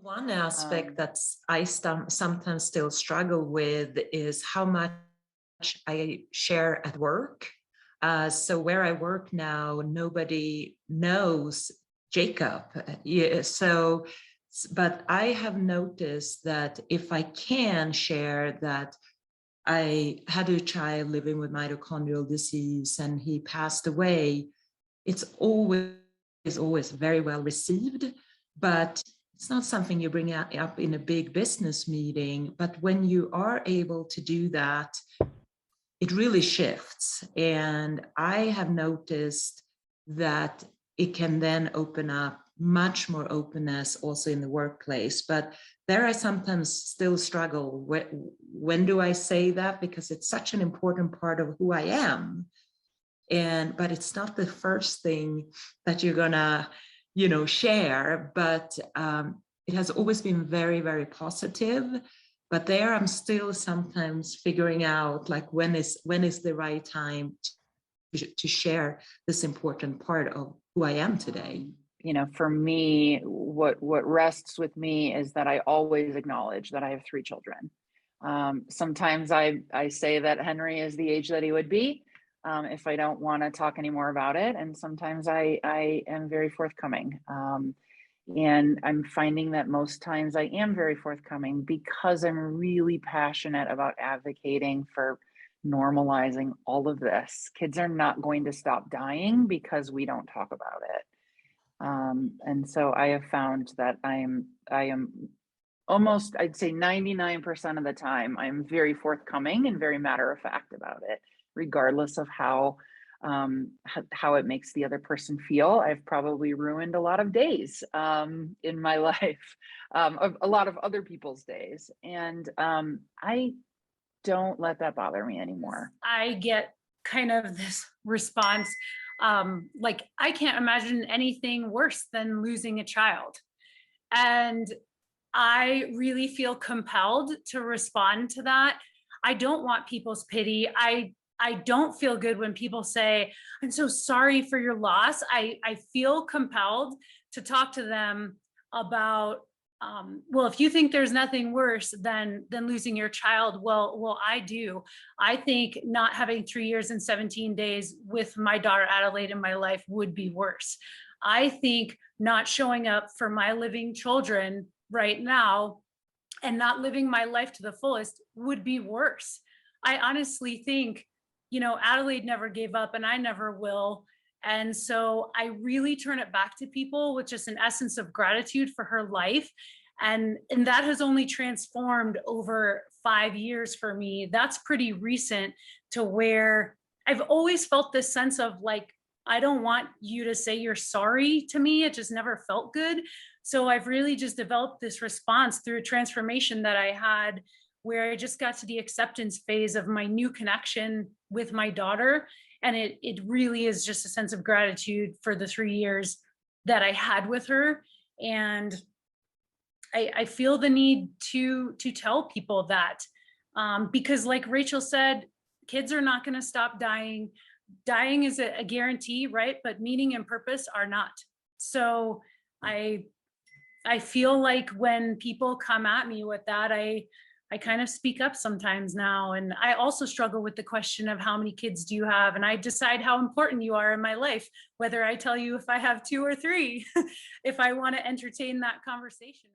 One aspect Um, that's sometimes still struggle with is how much I share at work. So where I work now, nobody knows Jacob. Yeah, so, but I have noticed that if I can share that I had a child living with mitochondrial disease and he passed away, it's always very well received, but it's not something you bring up in a big business meeting. But when you are able to do that, it really shifts. And I have noticed that it can then open up much more openness also in the workplace. But there I sometimes still struggle. When do I say that? Because it's such an important part of who I am. But it's not the first thing that you're gonna share. But it has always been very, very positive. But there I'm still sometimes figuring out, like, when is the right time to share this important part of who I am today. for me, what rests with me is that I always acknowledge that I have three children. Sometimes I say that Henry is the age that he would be, if I don't want to talk anymore about it, and sometimes I am very forthcoming. And I'm finding that most times I am very forthcoming because I'm really passionate about advocating for normalizing all of this. Kids are not going to stop dying because we don't talk about it. And so I have found that I am almost, I'd say 99% of the time, I'm very forthcoming and very matter of fact about it, regardless of how it makes the other person feel. I've probably ruined a lot of days in my life, a lot of other people's days, and I don't let that bother me anymore. I get kind of this response, like, I can't imagine anything worse than losing a child. And I really feel compelled to respond to that. I don't want people's pity. I don't feel good when people say, "I'm so sorry for your loss." I feel compelled to talk to them about, well, if you think there's nothing worse than losing your child, well, I do. I think not having 3 years and 17 days with my daughter Adelaide in my life would be worse. I think not showing up for my living children right now and not living my life to the fullest would be worse. I honestly think, Adelaide never gave up and I never will. And so I really turn it back to people with just an essence of gratitude for her life. And that has only transformed over 5 years for me. That's pretty recent, to where I've always felt this sense of, like, I don't want you to say you're sorry to me. It just never felt good. So I've really just developed this response through a transformation that I had, where I just got to the acceptance phase of my new connection with my daughter. And it really is just a sense of gratitude for the 3 years that I had with her. And I feel the need to tell people that, because, like Rachel said, kids are not going to stop dying. Dying is a guarantee, right? But meaning and purpose are not. So I I feel like when people come at me with that, I kind of speak up sometimes now. And I also struggle with the question of how many kids do you have? And I decide how important you are in my life, whether I tell you if I have two or three, if I want to entertain that conversation.